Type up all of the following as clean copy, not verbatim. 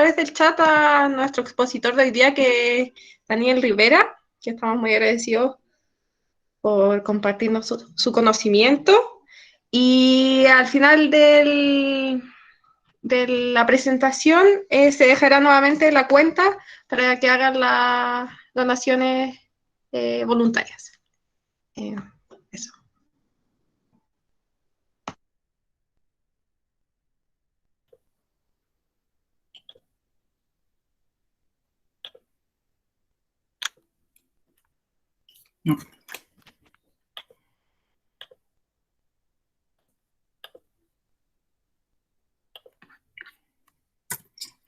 través del chat a nuestro expositor de hoy día, que es Daniel Rivera, que estamos muy agradecidos por compartirnos su conocimiento. Y al final de la presentación se dejará nuevamente la cuenta para que hagan las donaciones voluntarias. Eso. No.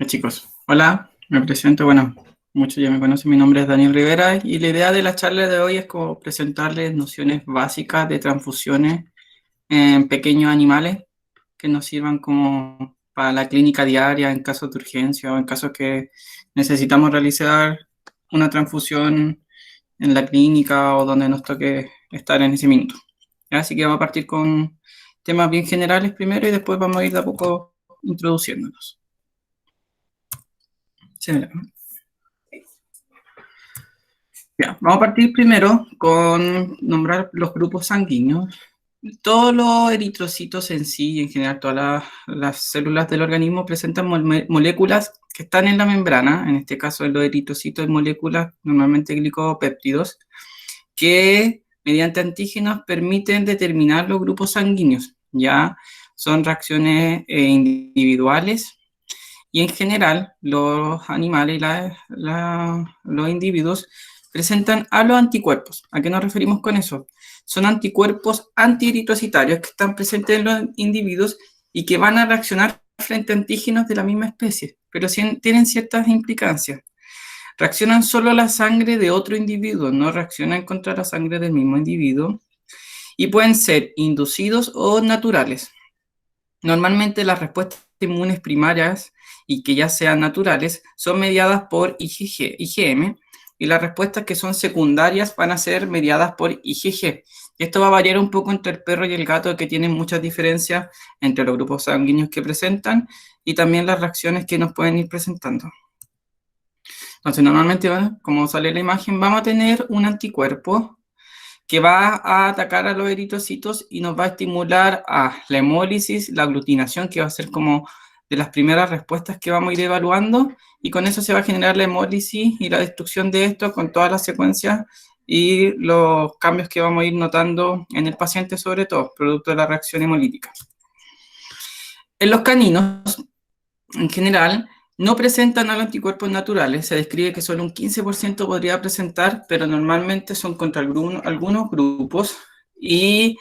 Chicos, hola, me presento, bueno, muchos ya me conocen, mi nombre es Daniel Rivera y la idea de la charla de hoy es como presentarles nociones básicas de transfusiones en pequeños animales que nos sirvan como para la clínica diaria en casos de urgencia o en casos que necesitamos realizar una transfusión en la clínica o donde nos toque estar en ese minuto. Así que vamos a partir con temas bien generales primero y después vamos a ir de a poco introduciéndonos. Ya, vamos a partir primero con nombrar los grupos sanguíneos. Todos los eritrocitos en sí, en general todas las células del organismo presentan moléculas que están en la membrana, en este caso en los eritrocitos hay moléculas, normalmente glicopéptidos, que mediante antígenos permiten determinar los grupos sanguíneos. Ya son reacciones individuales. Y en general, los animales y los individuos presentan haloanticuerpos. ¿A qué nos referimos con eso? Son anticuerpos antieritrocitarios que están presentes en los individuos y que van a reaccionar frente a antígenos de la misma especie, pero tienen ciertas implicancias. Reaccionan solo a la sangre de otro individuo, no reaccionan contra la sangre del mismo individuo, y pueden ser inducidos o naturales. Normalmente las respuestas inmunes primarias y que ya sean naturales son mediadas por IgM, y las respuestas que son secundarias van a ser mediadas por IgG. Esto va a variar un poco entre el perro y el gato, que tienen muchas diferencias entre los grupos sanguíneos que presentan y también las reacciones que nos pueden ir presentando. Entonces, normalmente, como sale la imagen, vamos a tener un anticuerpo que va a atacar a los eritrocitos y nos va a estimular a la hemólisis, la aglutinación, que va a ser como de las primeras respuestas que vamos a ir evaluando, y con eso se va a generar la hemólisis y la destrucción de esto con todas las secuencias y los cambios que vamos a ir notando en el paciente, sobre todo, producto de la reacción hemolítica. En los caninos, en general, no presentan anticuerpos naturales, se describe que solo un 15% podría presentar, pero normalmente son contra algunos grupos y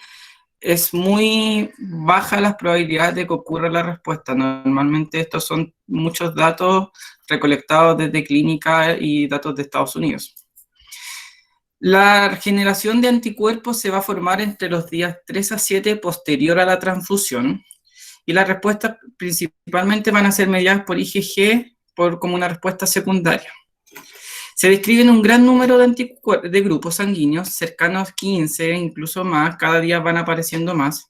es muy baja las probabilidades de que ocurra la respuesta. Normalmente estos son muchos datos recolectados desde clínica y datos de Estados Unidos. La generación de anticuerpos se va a formar entre los días 3 a 7 posterior a la transfusión, y las respuestas principalmente van a ser mediadas por IgG como una respuesta secundaria. Se describen un gran número de grupos sanguíneos, cercanos a 15, incluso más, cada día van apareciendo más.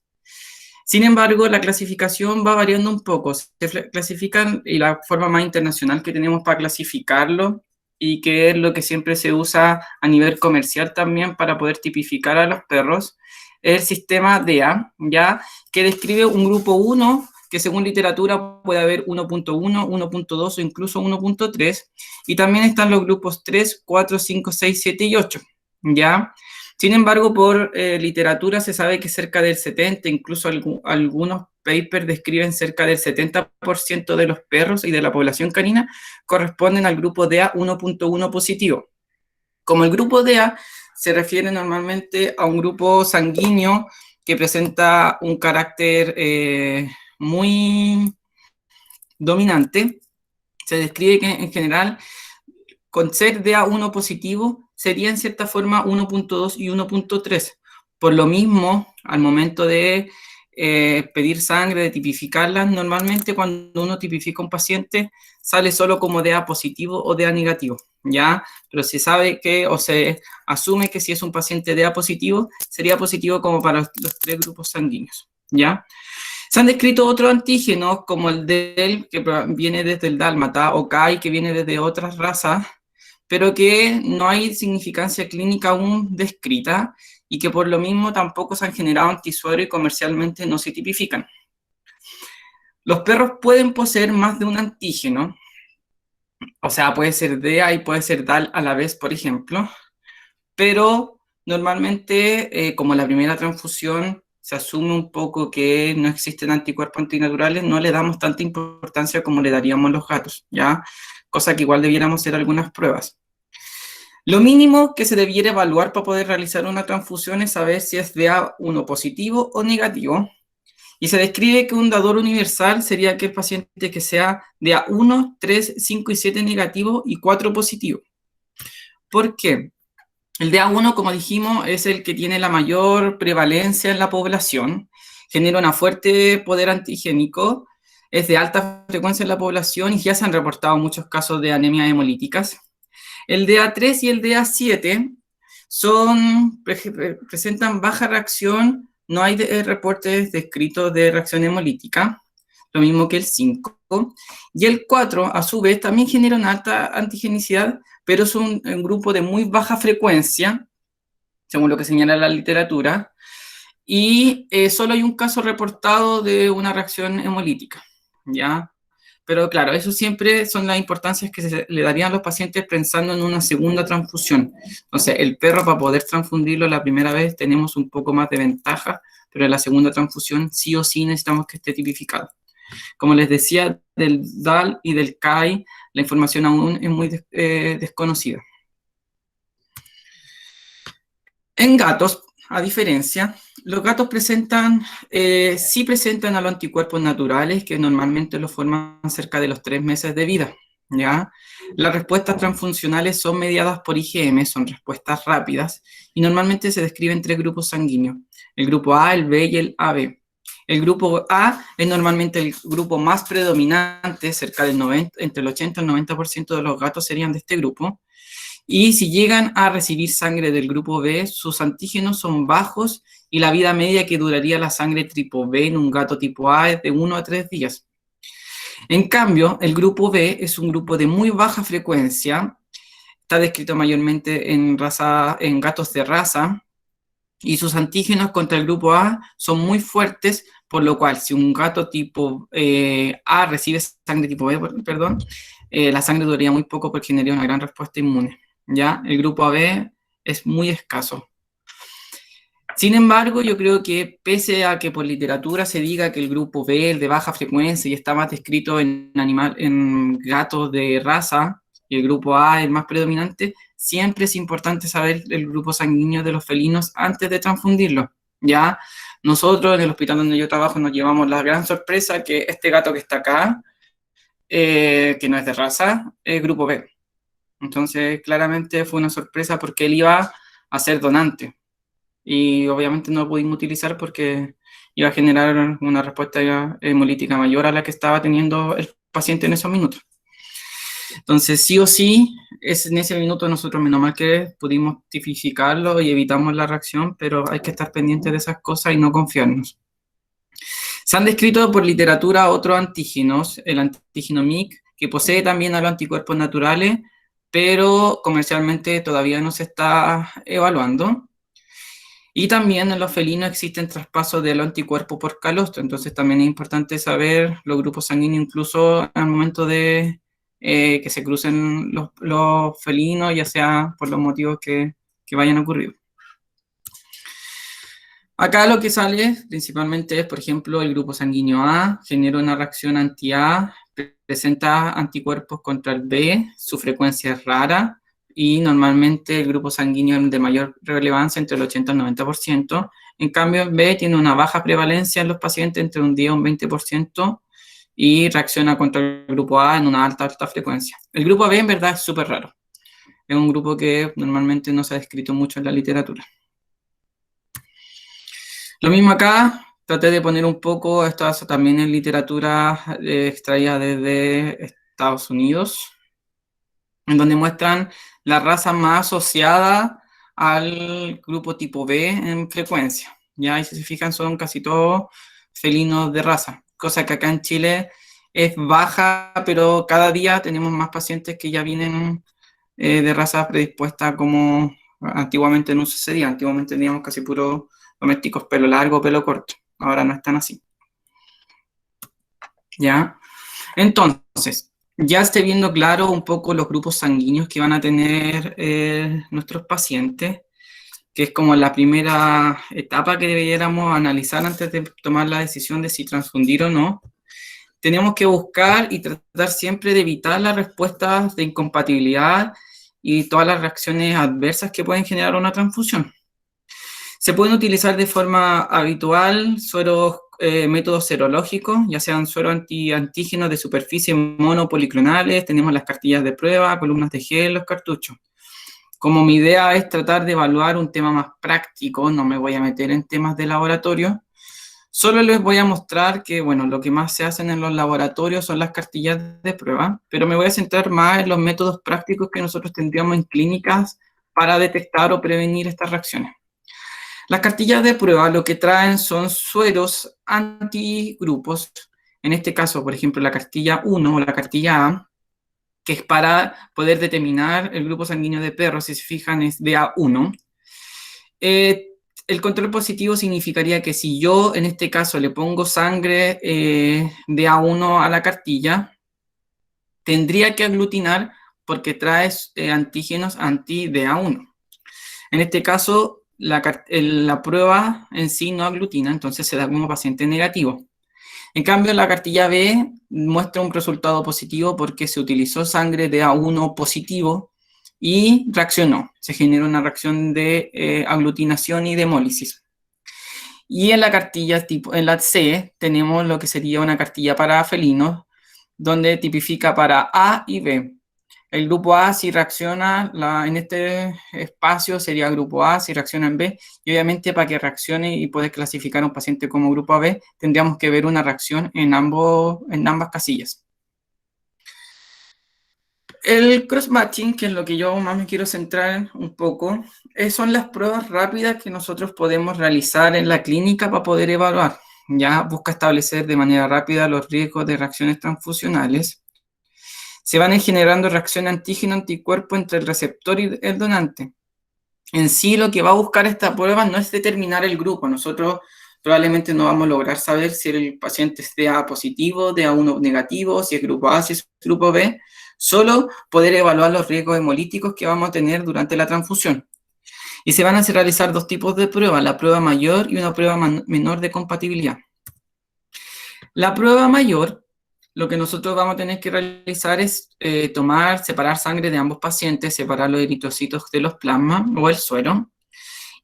Sin embargo, la clasificación va variando un poco. Se clasifican, y la forma más internacional que tenemos para clasificarlo, y que es lo que siempre se usa a nivel comercial también para poder tipificar a los perros, es el sistema DEA, ¿ya? Que describe un grupo 1, que según literatura puede haber 1.1, 1.2 o incluso 1.3, y también están los grupos 3, 4, 5, 6, 7 y 8, ¿ya? Sin embargo, por literatura se sabe que cerca del 70, incluso algunos papers describen cerca del 70% de los perros y de la población canina corresponden al grupo DEA 1.1 positivo. Como el grupo DEA se refiere normalmente a un grupo sanguíneo que presenta un carácter muy dominante, se describe que en general con ser DEA1 positivo sería en cierta forma 1.2 y 1.3. Por lo mismo, al momento de pedir sangre, de tipificarla, normalmente cuando uno tipifica a un paciente sale solo como DEA positivo o DEA negativo, ¿ya? Pero se sabe que, o se asume que si es un paciente DEA positivo, sería positivo como para los 3 grupos sanguíneos, ¿ya? Se han descrito otros antígenos, como el DEL, que viene desde el dálmata, o CAI, que viene desde otras razas, pero que no hay significancia clínica aún descrita, y que por lo mismo tampoco se han generado antisuero y comercialmente no se tipifican. Los perros pueden poseer más de un antígeno, o sea, puede ser DEA y puede ser DAL a la vez, por ejemplo, pero normalmente, como la primera transfusión se asume un poco que no existen anticuerpos antinaturales, no le damos tanta importancia como le daríamos a los gatos, ¿ya? Cosa que igual debiéramos hacer algunas pruebas. Lo mínimo que se debiera evaluar para poder realizar una transfusión es saber si es DA1 positivo o negativo, y se describe que un dador universal sería aquel paciente que sea DA1, 3, 5 y 7 negativo y 4 positivo. ¿Por qué? El DA1, como dijimos, es el que tiene la mayor prevalencia en la población, genera un fuerte poder antigénico, es de alta frecuencia en la población y ya se han reportado muchos casos de anemias hemolíticas. El DA3 y el DA7 presentan baja reacción, no hay reportes descritos de reacción hemolítica, lo mismo que el 5. Y el 4, a su vez, también genera una alta antigenicidad, pero es un grupo de muy baja frecuencia, según lo que señala la literatura, y solo hay un caso reportado de una reacción hemolítica, ¿ya? Pero claro, eso siempre son las importancias que se le darían a los pacientes pensando en una segunda transfusión. Entonces, el perro, para poder transfundirlo la primera vez, tenemos un poco más de ventaja, pero en la segunda transfusión sí o sí necesitamos que esté tipificado. Como les decía, del DAL y del CAI, la información aún es muy desconocida. En gatos, a diferencia, los gatos sí presentan a los anticuerpos naturales, que normalmente los forman cerca de los 3 meses de vida, ¿ya? Las respuestas transfuncionales son mediadas por IgM, son respuestas rápidas, y normalmente se describen 3 grupos sanguíneos, el grupo A, el B y el AB. El grupo A es normalmente el grupo más predominante, cerca del 90, entre el 80 y el 90% de los gatos serían de este grupo. Y si llegan a recibir sangre del grupo B, sus antígenos son bajos y la vida media que duraría la sangre tipo B en un gato tipo A es de 1 a 3 días. En cambio, el grupo B es un grupo de muy baja frecuencia, está descrito mayormente en gatos de raza, y sus antígenos contra el grupo A son muy fuertes, por lo cual si un gato tipo A recibe sangre tipo B, perdón, la sangre duraría muy poco porque generaría una gran respuesta inmune. ¿Ya? El grupo AB es muy escaso. Sin embargo, yo creo que pese a que por literatura se diga que el grupo B es de baja frecuencia y está más descrito en gatos de raza, y el grupo A es más predominante, siempre es importante saber el grupo sanguíneo de los felinos antes de transfundirlo, ¿ya? Nosotros en el hospital donde yo trabajo nos llevamos la gran sorpresa que este gato que está acá, que no es de raza, es grupo B. Entonces, claramente fue una sorpresa porque él iba a ser donante. Y obviamente no lo pudimos utilizar porque iba a generar una respuesta hemolítica mayor a la que estaba teniendo el paciente en esos minutos. Entonces, sí o sí, en ese minuto nosotros, menos mal que pudimos tipificarlo y evitamos la reacción, pero hay que estar pendientes de esas cosas y no confiarnos. Se han descrito por literatura otros antígenos, el antígeno MIC, que posee también a los anticuerpos naturales, pero comercialmente todavía no se está evaluando. Y también en los felinos existen traspasos de los anticuerpos por calostro, entonces también es importante saber los grupos sanguíneos incluso al momento de que se crucen los felinos, ya sea por los motivos que vayan a ocurrir. Acá lo que sale principalmente es, por ejemplo, el grupo sanguíneo A genera una reacción anti-A, presenta anticuerpos contra el B, su frecuencia es rara, y normalmente el grupo sanguíneo es de mayor relevancia, entre el 80 y el 90%. En cambio, el B tiene una baja prevalencia en los pacientes, entre un 10 y un 20%, y reacciona contra el grupo A en una alta frecuencia. El grupo B en verdad es súper raro. Es un grupo que normalmente no se ha descrito mucho en la literatura. Lo mismo acá, traté de poner un poco, esto también en literatura extraída desde Estados Unidos, en donde muestran la raza más asociada al grupo tipo B en frecuencia. Ya, y si se fijan, son casi todos felinos de raza, cosa que acá en Chile es baja, pero cada día tenemos más pacientes que ya vienen de raza predispuesta como antiguamente no sucedía. Antiguamente teníamos casi puros domésticos pelo largo, pelo corto. Ahora no están así. ¿Ya? Entonces, ya esté viendo claro un poco los grupos sanguíneos que van a tener nuestros pacientes, que es como la primera etapa que debiéramos analizar antes de tomar la decisión de si transfundir o no. Tenemos que buscar y tratar siempre de evitar las respuestas de incompatibilidad y todas las reacciones adversas que pueden generar una transfusión. Se pueden utilizar de forma habitual sueros, métodos serológicos, ya sean sueros antígenos de superficie monopoliclonales, tenemos las cartillas de prueba, columnas de gel, los cartuchos. Como mi idea es tratar de evaluar un tema más práctico, no me voy a meter en temas de laboratorio, solo les voy a mostrar que, bueno, lo que más se hacen en los laboratorios son las cartillas de prueba, pero me voy a centrar más en los métodos prácticos que nosotros tendríamos en clínicas para detectar o prevenir estas reacciones. Las cartillas de prueba lo que traen son sueros antigrupos, en este caso, por ejemplo, la cartilla 1 o la cartilla A, que es para poder determinar el grupo sanguíneo de perro, si se fijan es de A1. El control positivo significaría que si yo, en este caso, le pongo sangre de A1 a la cartilla, tendría que aglutinar porque trae antígenos anti de A1. En este caso, la prueba en sí no aglutina, entonces se da como paciente negativo. En cambio, la cartilla B muestra un resultado positivo porque se utilizó sangre de A1 positivo y reaccionó. Se generó una reacción de aglutinación y de hemólisis. Y en la cartilla en la C tenemos lo que sería una cartilla para felinos, donde tipifica para A y B. El grupo A si reacciona en este espacio sería grupo A, si reacciona en B, y obviamente para que reaccione y poder clasificar a un paciente como grupo AB, tendríamos que ver una reacción en ambas casillas. El cross-matching, que es lo que yo más me quiero centrar un poco, son las pruebas rápidas que nosotros podemos realizar en la clínica para poder evaluar. Ya busca establecer de manera rápida los riesgos de reacciones transfusionales. Se van generando reacción antígeno-anticuerpo entre el receptor y el donante. En sí, lo que va a buscar esta prueba no es determinar el grupo. Nosotros probablemente no vamos a lograr saber si el paciente es de A positivo, de A1 negativo, si es grupo A, si es grupo B, solo poder evaluar los riesgos hemolíticos que vamos a tener durante la transfusión. Y se van a realizar dos tipos de pruebas, la prueba mayor y una prueba menor de compatibilidad. La prueba mayor, lo que nosotros vamos a tener que realizar es separar sangre de ambos pacientes, separar los eritrocitos de los plasmas o el suero.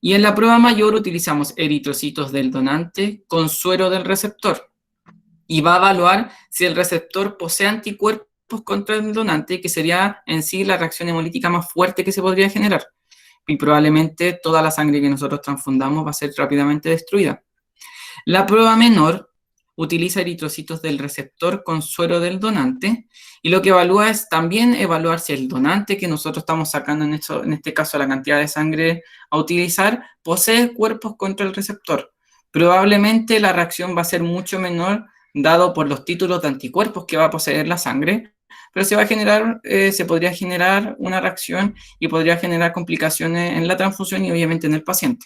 Y en la prueba mayor utilizamos eritrocitos del donante con suero del receptor. Y va a evaluar si el receptor posee anticuerpos contra el donante, que sería en sí la reacción hemolítica más fuerte que se podría generar. Y probablemente toda la sangre que nosotros transfundamos va a ser rápidamente destruida. La prueba menor utiliza eritrocitos del receptor con suero del donante, y lo que evalúa es también evaluar si el donante que nosotros estamos sacando, en este caso la cantidad de sangre a utilizar, posee cuerpos contra el receptor. Probablemente la reacción va a ser mucho menor, dado por los títulos de anticuerpos que va a poseer la sangre, pero se podría generar una reacción y podría generar complicaciones en la transfusión y obviamente en el paciente.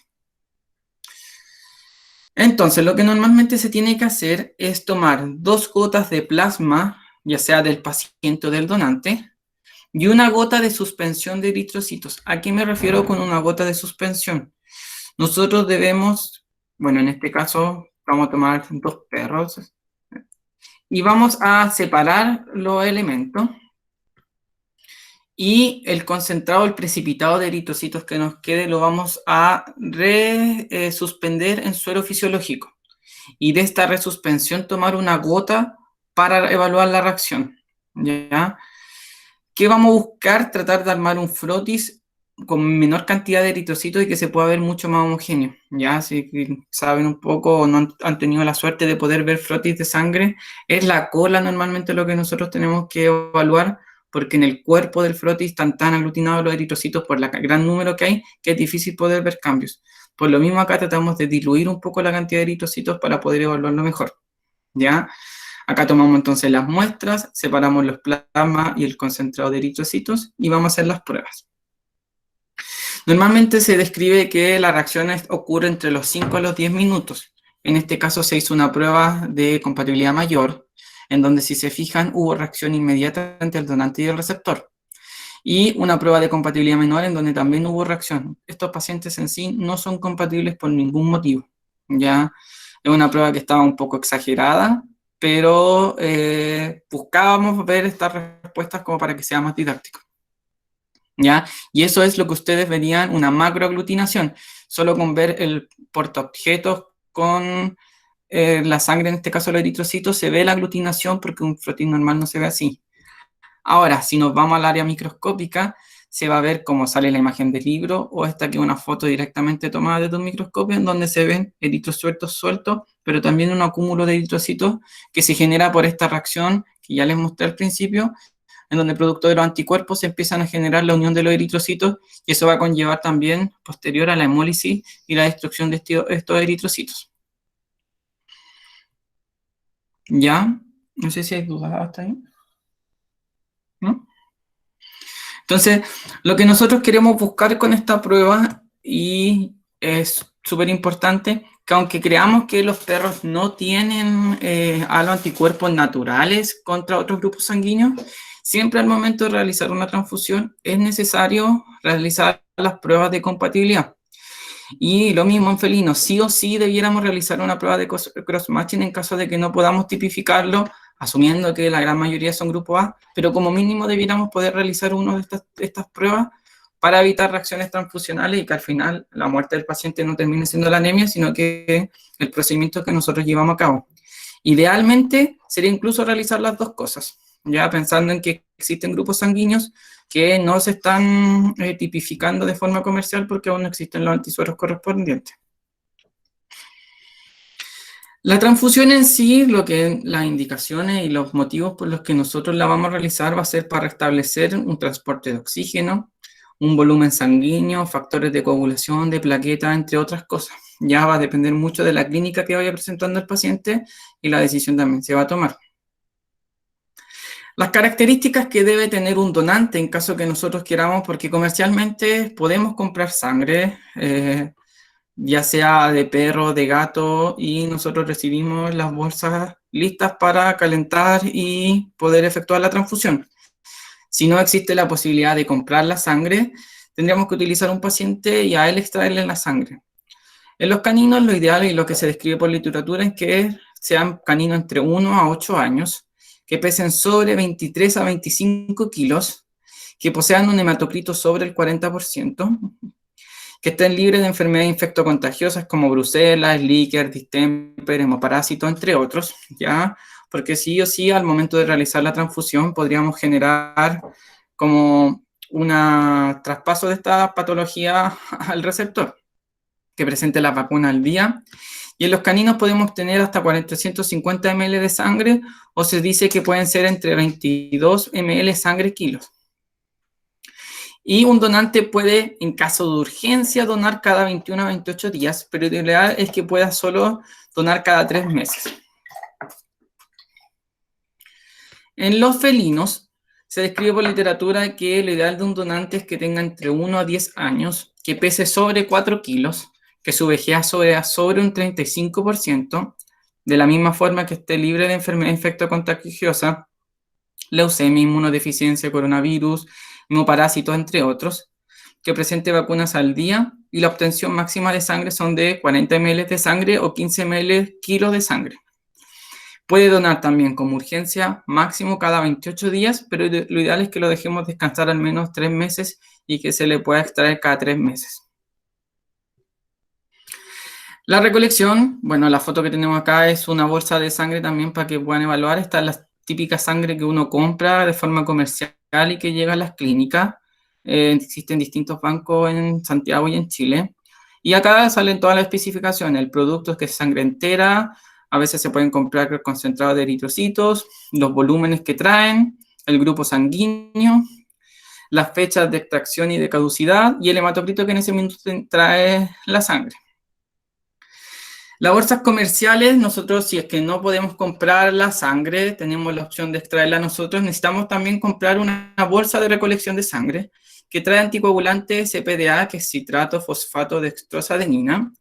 Entonces, lo que normalmente se tiene que hacer es tomar 2 gotas de plasma, ya sea del paciente o del donante, y una gota de suspensión de eritrocitos. ¿A qué me refiero con una gota de suspensión? Nosotros debemos, bueno, en este caso vamos a tomar 2 perros y vamos a separar los elementos. Y el concentrado, el precipitado de eritrocitos que nos quede, lo vamos a suspender en suero fisiológico. Y de esta resuspensión tomar una gota para evaluar la reacción. ¿Ya? ¿Qué vamos a buscar? Tratar de armar un frotis con menor cantidad de eritrocitos y que se pueda ver mucho más homogéneo. ¿Ya? Si saben un poco o no han tenido la suerte de poder ver frotis de sangre, es la cola normalmente lo que nosotros tenemos que evaluar, porque en el cuerpo del frotis están tan aglutinados los eritrocitos por el gran número que hay, que es difícil poder ver cambios. Por lo mismo acá tratamos de diluir un poco la cantidad de eritrocitos para poder evaluarlo mejor, ¿ya? Acá tomamos entonces las muestras, separamos los plasmas y el concentrado de eritrocitos y vamos a hacer las pruebas. Normalmente se describe que la reacción ocurre entre los 5 a los 10 minutos. En este caso se hizo una prueba de compatibilidad mayor, en donde si se fijan hubo reacción inmediata entre el donante y el receptor. Y una prueba de compatibilidad menor en donde también hubo reacción. Estos pacientes en sí no son compatibles por ningún motivo. Ya es una prueba que estaba un poco exagerada, pero buscábamos ver estas respuestas como para que sea más didáctico. ¿Ya? Y eso es lo que ustedes verían, una macroaglutinación, solo con ver el portaobjetos con la sangre, en este caso los eritrocitos, se ve la aglutinación porque un flotín normal no se ve así. Ahora, si nos vamos al área microscópica, se va a ver cómo sale la imagen del libro, o esta que es una foto directamente tomada desde un microscopio, en donde se ven eritrocitos sueltos, pero también un acúmulo de eritrocitos que se genera por esta reacción que ya les mostré al principio, en donde producto de los anticuerpos se empiezan a generar la unión de los eritrocitos, y eso va a conllevar también, posterior a la hemólisis y la destrucción de estos eritrocitos. ¿Ya? No sé si hay dudas hasta ahí. ¿No? Entonces, lo que nosotros queremos buscar con esta prueba, y es súper importante, que aunque creamos que los perros no tienen a los anticuerpos naturales contra otros grupos sanguíneos, siempre al momento de realizar una transfusión es necesario realizar las pruebas de compatibilidad. Y lo mismo en felinos, sí o sí debiéramos realizar una prueba de cross-matching en caso de que no podamos tipificarlo, asumiendo que la gran mayoría son grupo A, pero como mínimo debiéramos poder realizar una de estas pruebas para evitar reacciones transfusionales y que al final la muerte del paciente no termine siendo la anemia, sino que el procedimiento que nosotros llevamos a cabo. Idealmente sería incluso realizar las dos cosas, ya pensando en que existen grupos sanguíneos que no se están tipificando de forma comercial porque aún no existen los antisueros correspondientes. La transfusión en sí, las indicaciones y los motivos por los que nosotros la vamos a realizar va a ser para restablecer un transporte de oxígeno, un volumen sanguíneo, factores de coagulación, de plaquetas, entre otras cosas. Ya va a depender mucho de la clínica que vaya presentando el paciente y la decisión también se va a tomar. Las características que debe tener un donante en caso que nosotros queramos, porque comercialmente podemos comprar sangre, ya sea de perro, de gato, y nosotros recibimos las bolsas listas para calentar y poder efectuar la transfusión. Si no existe la posibilidad de comprar la sangre, tendríamos que utilizar un paciente y a él extraerle la sangre. En los caninos, lo ideal y lo que se describe por literatura es que sean caninos entre 1 a 8 años, que pesen sobre 23 a 25 kilos, que posean un hematocrito sobre el 40%, que estén libres de enfermedades infectocontagiosas como brucelas, líquer, distemper, hemoparásito, entre otros, ¿ya? Porque sí o sí, al momento de realizar la transfusión, podríamos generar como un traspaso de esta patología al receptor, que presente la vacuna al día. Y en los caninos podemos obtener hasta 450 ml de sangre, o se dice que pueden ser entre 22 ml sangre kilos. Y un donante puede, en caso de urgencia, donar cada 21 a 28 días, pero lo ideal es que pueda solo donar cada 3 meses. En los felinos, se describe por literatura que lo ideal de un donante es que tenga entre 1 a 10 años, que pese sobre 4 kilos, que su vejez sea sobre un 35%, de la misma forma que esté libre de enfermedad infectocontagiosa, leucemia, inmunodeficiencia, coronavirus, hemoparásitos, entre otros, que presente vacunas al día, y la obtención máxima de sangre son de 40 ml de sangre o 15 ml kilos de sangre. Puede donar también como urgencia máximo cada 28 días, pero lo ideal es que lo dejemos descansar al menos 3 meses y que se le pueda extraer cada 3 meses. La recolección, bueno, la foto que tenemos acá es una bolsa de sangre también para que puedan evaluar. Esta es la típica sangre que uno compra de forma comercial y que llega a las clínicas. Existen distintos bancos en Santiago y en Chile. Y acá salen todas las especificaciones. El producto es que es sangre entera. A veces se pueden comprar concentrados de eritrocitos, los volúmenes que traen, el grupo sanguíneo, las fechas de extracción y de caducidad y el hematocrito que en ese minuto trae la sangre. Las bolsas comerciales, nosotros si es que no podemos comprar la sangre, tenemos la opción de extraerla nosotros, necesitamos también comprar una bolsa de recolección de sangre que trae anticoagulante CPDA, que es citrato fosfato dextrosadenina,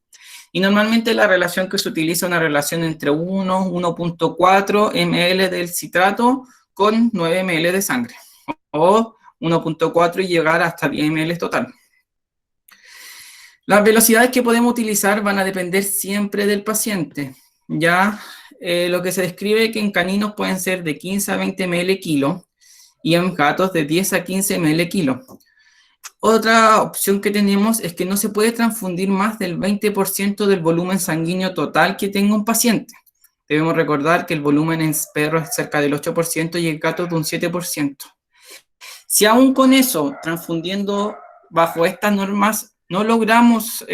y normalmente la relación que se utiliza es una relación entre 1.4 ml del citrato con 9 ml de sangre, o 1.4 y llegar hasta 10 ml total. Las velocidades que podemos utilizar van a depender siempre del paciente. Ya lo que se describe que en caninos pueden ser de 15 a 20 ml kilo y en gatos de 10 a 15 ml kilo. Otra opción que tenemos es que no se puede transfundir más del 20% del volumen sanguíneo total que tenga un paciente. Debemos recordar que el volumen en perros es cerca del 8% y en gatos de un 7%. Si aún con eso, transfundiendo bajo estas normas, no logramos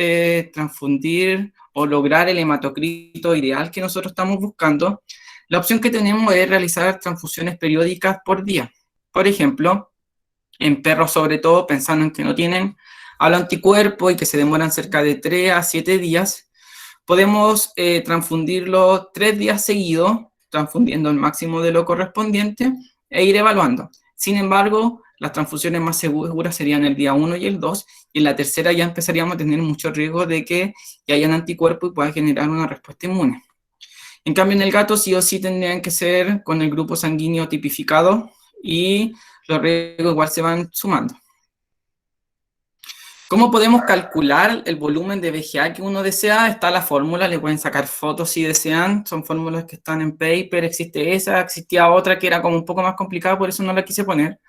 transfundir o lograr el hematocrito ideal que nosotros estamos buscando, la opción que tenemos es realizar transfusiones periódicas por día. Por ejemplo, en perros sobre todo, pensando en que no tienen anticuerpo y que se demoran cerca de 3 a 7 días, podemos transfundirlo 3 días seguidos, transfundiendo el máximo de lo correspondiente e ir evaluando. Sin embargo, las transfusiones más seguras serían el día 1 y el 2, y en la tercera ya empezaríamos a tener mucho riesgo de que ya hayan anticuerpos y pueda generar una respuesta inmune. En cambio, en el gato sí o sí tendrían que ser con el grupo sanguíneo tipificado y los riesgos igual se van sumando. ¿Cómo podemos calcular el volumen de VGA que uno desea? Está la fórmula, le pueden sacar fotos si desean, son fórmulas que están en paper, existe esa, existía otra que era como un poco más complicada, por eso no la quise poner.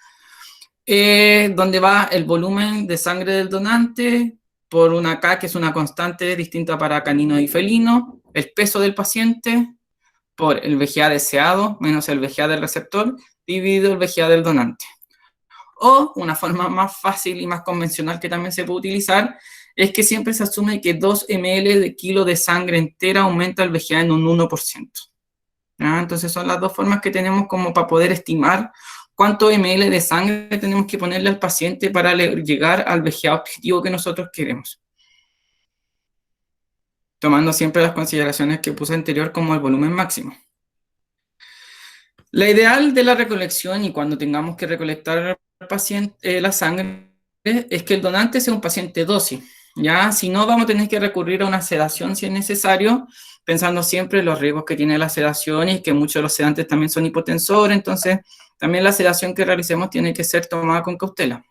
Donde va el volumen de sangre del donante por una K, que es una constante distinta para canino y felino, el peso del paciente por el VGA deseado menos el VGA del receptor, dividido el VGA del donante. O una forma más fácil y más convencional que también se puede utilizar es que siempre se asume que 2 ml de kilo de sangre entera aumenta el VGA en un 1%. ¿Ya? Entonces son las dos formas que tenemos como para poder estimar cuánto ml de sangre tenemos que ponerle al paciente para llegar al VGA objetivo que nosotros queremos. Tomando siempre las consideraciones que puse anterior como el volumen máximo. La ideal de la recolección y cuando tengamos que recolectar paciente, la sangre es que el donante sea un paciente dócil, ¿ya? Si no, vamos a tener que recurrir a una sedación si es necesario, pensando siempre en los riesgos que tiene la sedación y que muchos de los sedantes también son hipotensores, entonces también la sedación que realicemos tiene que ser tomada con cautela.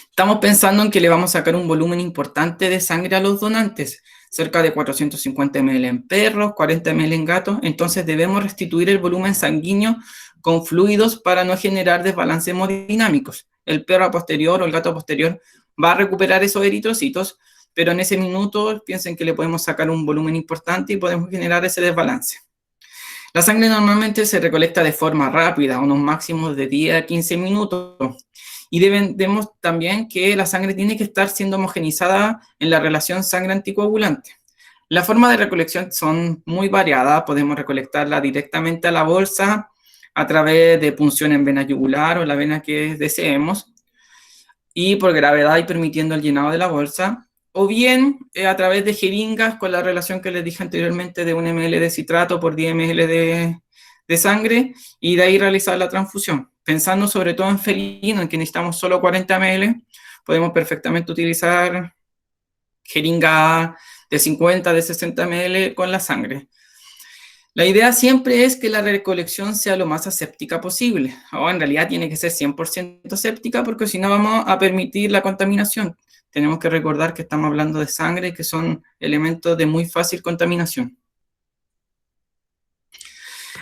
Estamos pensando en que le vamos a sacar un volumen importante de sangre a los donantes, cerca de 450 ml en perros, 40 ml en gatos, entonces debemos restituir el volumen sanguíneo con fluidos para no generar desbalances hemodinámicos. El perro a posterior o el gato a posterior va a recuperar esos eritrocitos, pero en ese minuto piensen que le podemos sacar un volumen importante y podemos generar ese desbalance. La sangre normalmente se recolecta de forma rápida, unos máximos de 10 a 15 minutos. Y vemos también que la sangre tiene que estar siendo homogenizada en la relación sangre-anticoagulante. Las formas de recolección son muy variadas, podemos recolectarla directamente a la bolsa a través de punción en vena yugular o la vena que deseemos, y por gravedad y permitiendo el llenado de la bolsa, o bien a través de jeringas con la relación que les dije anteriormente de 1 ml de citrato por 10 ml de sangre, y de ahí realizar la transfusión. Pensando sobre todo en felino, en que necesitamos solo 40 ml, podemos perfectamente utilizar jeringa de 50, de 60 ml con la sangre. La idea siempre es que la recolección sea lo más aséptica posible, o en realidad tiene que ser 100% aséptica, porque si no vamos a permitir la contaminación. Tenemos que recordar que estamos hablando de sangre, que son elementos de muy fácil contaminación.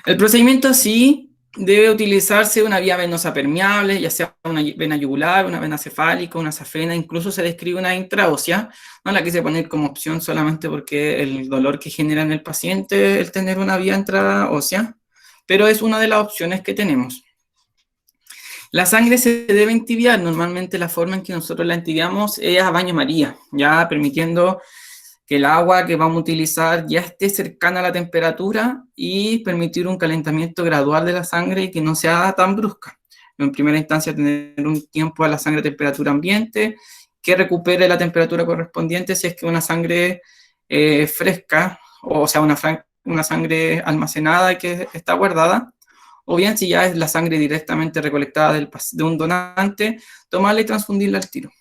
El procedimiento sí debe utilizarse una vía venosa permeable, ya sea una vena yugular, una vena cefálica, una safena, incluso se describe una intraósea. No la quise poner como opción solamente porque el dolor que genera en el paciente el tener una vía intraósea, pero es una de las opciones que tenemos. La sangre se debe entibiar, normalmente la forma en que nosotros la entibiamos es a baño María, ya permitiendo que el agua que vamos a utilizar ya esté cercana a la temperatura y permitir un calentamiento gradual de la sangre y que no sea tan brusca. En primera instancia, tener un tiempo a la sangre a temperatura ambiente, que recupere la temperatura correspondiente si es que una sangre fresca, o sea, una sangre almacenada que está guardada, o bien si ya es la sangre directamente recolectada de un donante, tomarla y transfundirla al tiro.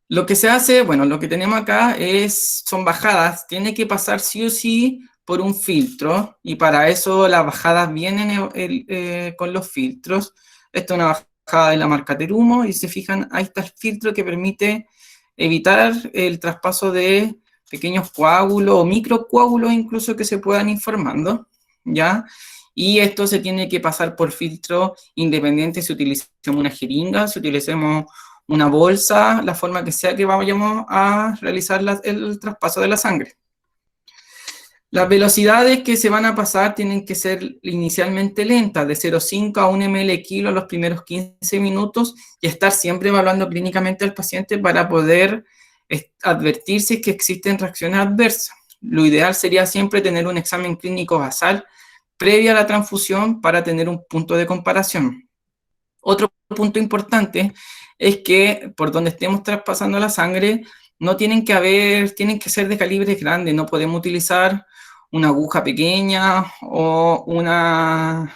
Lo que se hace, bueno, lo que tenemos acá son bajadas, tiene que pasar sí o sí por un filtro, y para eso las bajadas vienen con los filtros. Esta es una bajada de la marca Terumo, y se fijan, ahí está el filtro que permite evitar el traspaso de pequeños coágulos o microcoágulos incluso que se puedan ir formando, ¿ya? Y esto se tiene que pasar por filtro independiente si utilicemos una jeringa, si utilicemos una bolsa, la forma que sea que vayamos a realizar el traspaso de la sangre. Las velocidades que se van a pasar tienen que ser inicialmente lentas, de 0,5 a 1 ml kilo los primeros 15 minutos, y estar siempre evaluando clínicamente al paciente para poder advertir si es que existen reacciones adversas. Lo ideal sería siempre tener un examen clínico basal previa a la transfusión para tener un punto de comparación. Otro punto importante es que por donde estemos traspasando la sangre no tienen que ser de calibre grande, no podemos utilizar una aguja pequeña o una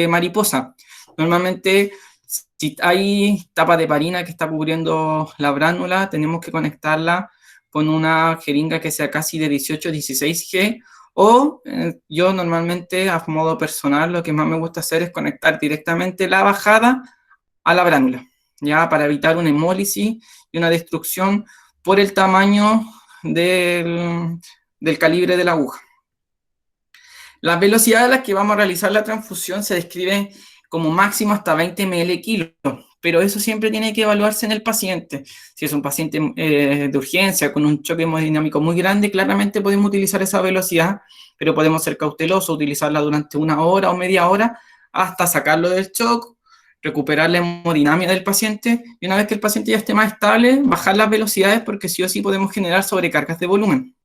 mariposa. Normalmente, si hay tapa de heparina que está cubriendo la bránula, tenemos que conectarla con una jeringa que sea casi de 18-16G, o yo normalmente a modo personal lo que más me gusta hacer es conectar directamente la bajada a la bránula, ya para evitar una hemólisis y una destrucción por el tamaño del calibre de la aguja. Las velocidades a las que vamos a realizar la transfusión se describen como máximo hasta 20 ml kilo, pero eso siempre tiene que evaluarse en el paciente. Si es un paciente de urgencia con un choque hemodinámico muy grande, claramente podemos utilizar esa velocidad, pero podemos ser cautelosos, utilizarla durante 1 hora o media hora hasta sacarlo del shock, recuperar la hemodinámica del paciente, y una vez que el paciente ya esté más estable, bajar las velocidades, porque sí o sí podemos generar sobrecargas de volumen.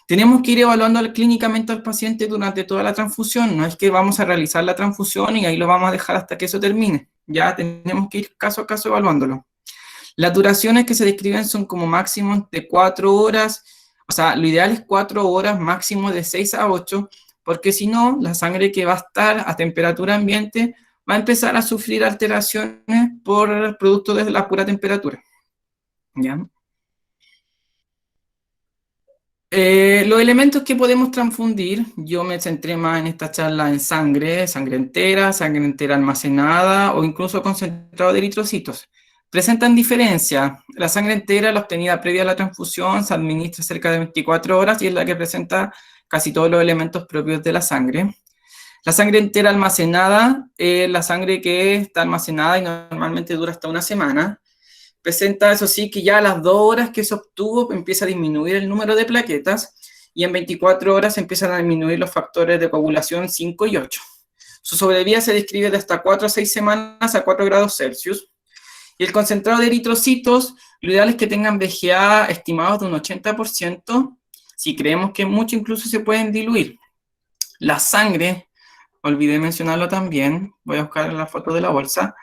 Tenemos que ir evaluando clínicamente al paciente durante toda la transfusión, no es que vamos a realizar la transfusión y ahí lo vamos a dejar hasta que eso termine, ya tenemos que ir caso a caso evaluándolo. Las duraciones que se describen son como máximo de 4 horas, o sea, lo ideal es 4 horas, máximo de 6 a 8, porque si no, la sangre que va a estar a temperatura ambiente va a empezar a sufrir alteraciones por producto de la pura temperatura, ¿ya? Los elementos que podemos transfundir, yo me centré más en esta charla en sangre entera almacenada o incluso concentrado de eritrocitos. Presentan diferencia. La sangre entera, la obtenida previa a la transfusión, se administra cerca de 24 horas y es la que presenta casi todos los elementos propios de la sangre. La sangre entera almacenada es la sangre que está almacenada y normalmente dura hasta 1 semana. Presenta, eso sí, que ya a las 2 horas que se obtuvo empieza a disminuir el número de plaquetas, y en 24 horas empiezan a disminuir los factores de coagulación 5 y 8. Su sobrevida se describe de hasta 4 a 6 semanas a 4 grados Celsius. Y el concentrado de eritrocitos, lo ideal es que tengan VGA estimados de un 80%. Si creemos que mucho, incluso se pueden diluir. La sangre, olvidé mencionarlo también, voy a buscar la foto de la bolsa.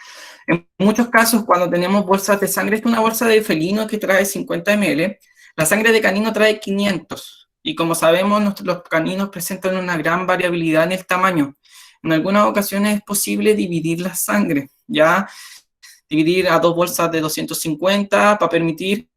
En muchos casos, cuando tenemos bolsas de sangre, esta es una bolsa de felino que trae 50 ml, la sangre de canino trae 500, y como sabemos, los caninos presentan una gran variabilidad en el tamaño. En algunas ocasiones es posible dividir la sangre, ya dividir a 2 bolsas de 250 para permitir,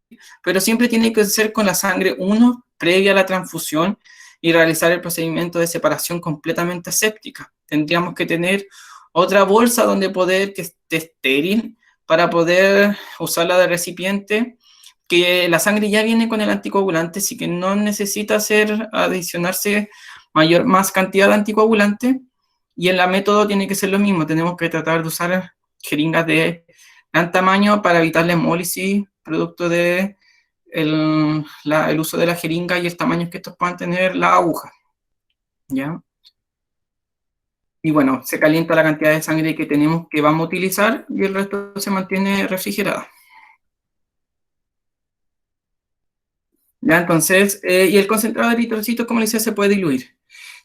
pero siempre tiene que ser con la sangre 1 previa a la transfusión y realizar el procedimiento de separación completamente aséptica. Tendríamos que tener otra bolsa donde que esté estéril para poder usarla de recipiente, que la sangre ya viene con el anticoagulante, así que no necesita adicionarse más cantidad de anticoagulante, y en la método tiene que ser lo mismo, tenemos que tratar de usar jeringas de gran tamaño para evitar la hemólisis, producto de el uso de la jeringa y el tamaño que estos puedan tener la aguja, ¿ya? Y bueno, se calienta la cantidad de sangre que vamos a utilizar, y el resto se mantiene refrigerada. ¿Ya? Entonces, y el concentrado de eritrocitos, como les decía, se puede diluir.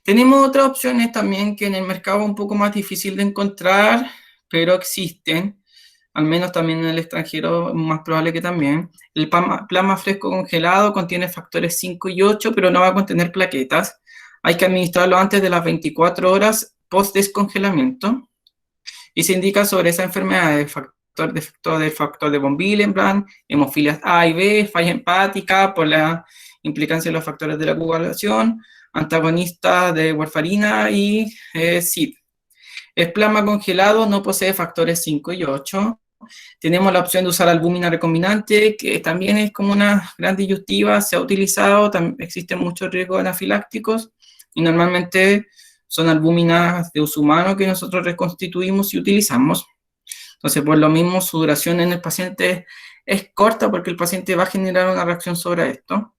Tenemos otras opciones también que en el mercado es un poco más difícil de encontrar, pero existen, al menos también en el extranjero, más probable que también. El plasma fresco congelado contiene factores 5 y 8, pero no va a contener plaquetas. Hay que administrarlo antes de las 24 horas post descongelamiento. Y se indica sobre esa enfermedad de factor de von Willebrand, hemofilias A y B, falla hepática por la implicancia de los factores de la coagulación, antagonista de warfarina y CYP. El plasma congelado no posee factores 5 y 8. Tenemos la opción de usar albúmina recombinante, que también es como una gran disyuntiva, se ha utilizado, existen muchos riesgos anafilácticos, y normalmente son albúminas de uso humano que nosotros reconstituimos y utilizamos. Entonces, por lo mismo, su duración en el paciente es corta porque el paciente va a generar una reacción sobre esto.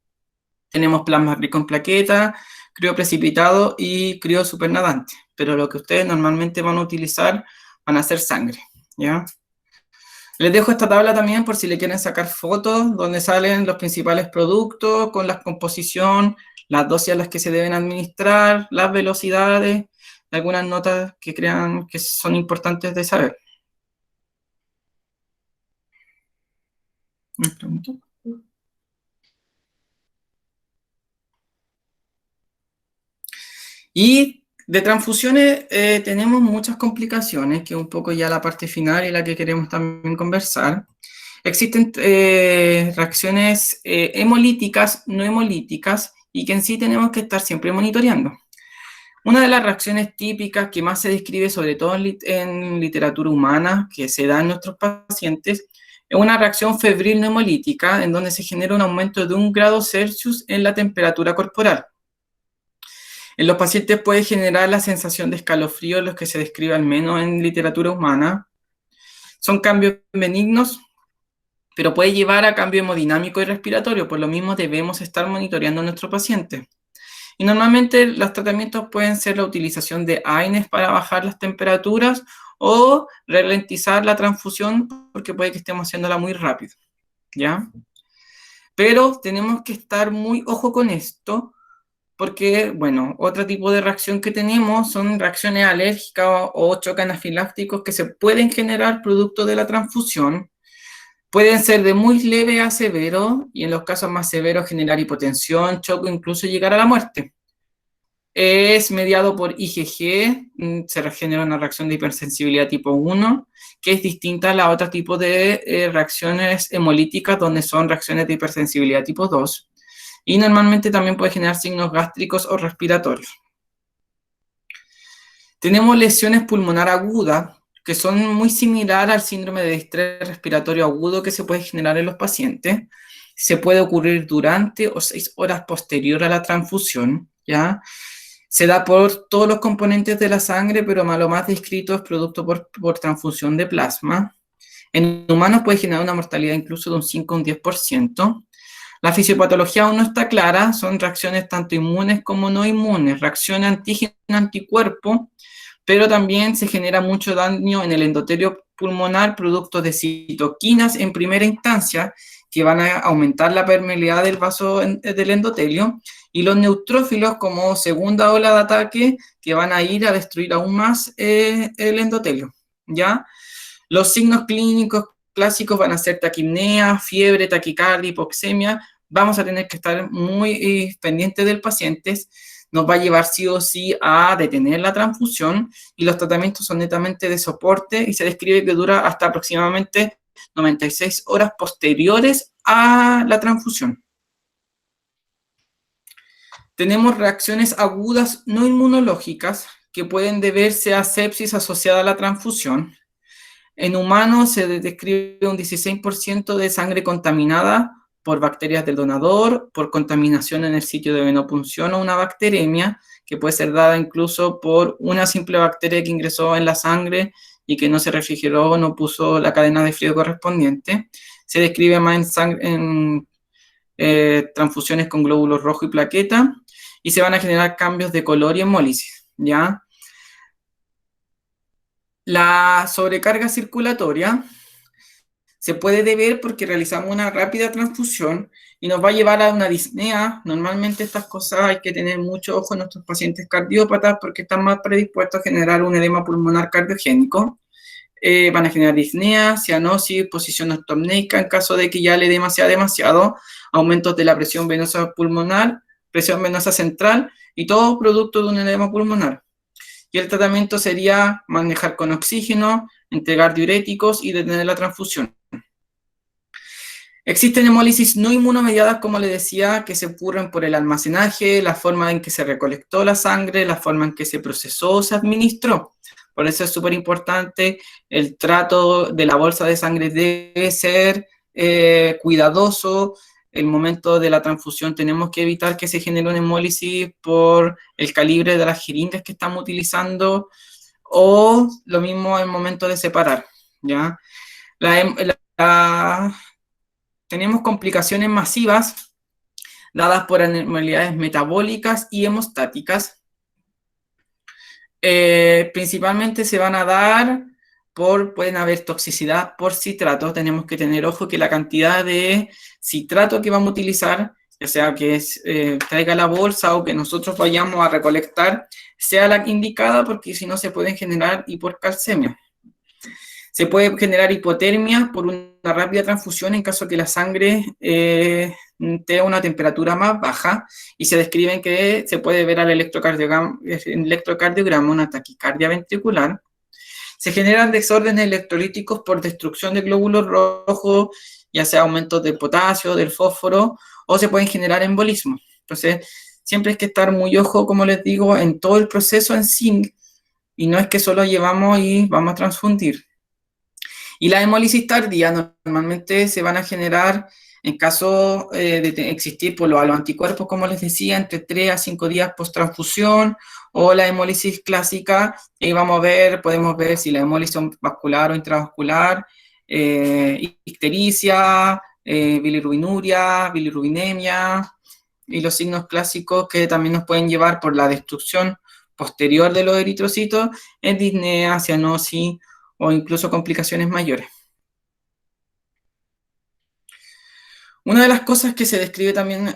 Tenemos plasma rico en plaqueta, crioprecipitado y criosupernadante, pero lo que ustedes normalmente van a utilizar van a ser sangre, ¿ya? Les dejo esta tabla también por si le quieren sacar fotos, donde salen los principales productos, con la composición, las dosis a las que se deben administrar, las velocidades, algunas notas que crean que son importantes de saber. ¿Me pregunto? Y de transfusiones tenemos muchas complicaciones, que es un poco ya la parte final y la que queremos también conversar. Existen reacciones hemolíticas, no hemolíticas, y que en sí tenemos que estar siempre monitoreando. Una de las reacciones típicas que más se describe, sobre todo en literatura humana, que se da en nuestros pacientes, es una reacción febril no hemolítica, en donde se genera un aumento de 1 grado Celsius en la temperatura corporal. En los pacientes puede generar la sensación de escalofrío, los que se describe al menos en literatura humana. Son cambios benignos, pero puede llevar a cambio hemodinámico y respiratorio, por lo mismo debemos estar monitoreando a nuestro paciente. Y normalmente los tratamientos pueden ser la utilización de AINES para bajar las temperaturas o ralentizar la transfusión porque puede que estemos haciéndola muy rápido, ¿ya? Pero tenemos que estar muy ojo con esto porque, bueno, otro tipo de reacción que tenemos son reacciones alérgicas o choques anafilácticos que se pueden generar producto de la transfusión. Pueden ser de muy leve a severo, y en los casos más severos generar hipotensión, choque, incluso llegar a la muerte. Es mediado por IgG, se genera una reacción de hipersensibilidad tipo 1, que es distinta a la otra tipo de reacciones hemolíticas, donde son reacciones de hipersensibilidad tipo 2. Y normalmente también puede generar signos gástricos o respiratorios. Tenemos lesiones pulmonar agudas, que son muy similares al síndrome de distrés respiratorio agudo que se puede generar en los pacientes. Se puede ocurrir durante o 6 horas posterior a la transfusión, ¿ya? Se da por todos los componentes de la sangre, pero lo más descrito es producto por transfusión de plasma. En humanos puede generar una mortalidad incluso de un 5 o un 10%. La fisiopatología aún no está clara, son reacciones tanto inmunes como no inmunes, reacciones antígeno-anticuerpo, pero también se genera mucho daño en el endotelio pulmonar, producto de citoquinas en primera instancia, que van a aumentar la permeabilidad del vaso del endotelio, y los neutrófilos como segunda ola de ataque, que van a ir a destruir aún más el endotelio, ¿ya? Los signos clínicos clásicos van a ser taquipnea, fiebre, taquicardia, hipoxemia. Vamos a tener que estar muy pendientes del paciente. Nos va a llevar sí o sí a detener la transfusión, y los tratamientos son netamente de soporte y se describe que dura hasta aproximadamente 96 horas posteriores a la transfusión. Tenemos reacciones agudas no inmunológicas que pueden deberse a sepsis asociada a la transfusión. En humanos se describe un 16% de sangre contaminada por bacterias del donador, por contaminación en el sitio de venopunción o una bacteremia, que puede ser dada incluso por una simple bacteria que ingresó en la sangre y que no se refrigeró o no puso la cadena de frío correspondiente. Se describe más en transfusiones con glóbulos rojos y plaqueta, y se van a generar cambios de color y hemólisis, ¿ya? La sobrecarga circulatoria se puede deber porque realizamos una rápida transfusión y nos va a llevar a una disnea. Normalmente estas cosas hay que tener mucho ojo en nuestros pacientes cardiópatas porque están más predispuestos a generar un edema pulmonar cardiogénico. van a generar disnea, cianosis, posición ortopneica en caso de que ya le dé demasiado, aumentos de la presión venosa pulmonar, presión venosa central y todo producto de un edema pulmonar. Y el tratamiento sería manejar con oxígeno, entregar diuréticos y detener la transfusión. Existen hemólisis no inmunomediadas, como les decía, que se ocurren por el almacenaje, la forma en que se recolectó la sangre, la forma en que se procesó o se administró. Por eso es súper importante el trato de la bolsa de sangre debe ser cuidadoso. El momento de la transfusión tenemos que evitar que se genere una hemólisis por el calibre de las jeringas que estamos utilizando o lo mismo el momento de separar, ¿ya? Tenemos complicaciones masivas dadas por anormalidades metabólicas y hemostáticas. Principalmente se van a dar pueden haber toxicidad por citrato. Tenemos que tener ojo que la cantidad de citrato que vamos a utilizar, ya sea que traiga la bolsa o que nosotros vayamos a recolectar, sea la indicada, porque si no se pueden generar hiporcalcemia. Se puede generar hipotermia por una rápida transfusión en caso que la sangre tenga una temperatura más baja, y se describen que se puede ver al electrocardiograma una taquicardia ventricular. Se generan desórdenes electrolíticos por destrucción de glóbulos rojos, ya sea aumentos del potasio, del fósforo, o se pueden generar embolismos. Entonces, siempre hay que estar muy ojo, como les digo, en todo el proceso en sí, y no es que solo llevamos y vamos a transfundir. Y la hemólisis tardía normalmente se van a generar en caso de existir por los anticuerpos, como les decía, entre 3 a 5 días post-transfusión, o la hemólisis clásica, y podemos ver si la hemólisis es vascular o intravascular, ictericia, bilirrubinuria, bilirrubinemia, y los signos clásicos que también nos pueden llevar por la destrucción posterior de los eritrocitos, es disnea, cianosis, o incluso complicaciones mayores. Una de las cosas que se describe también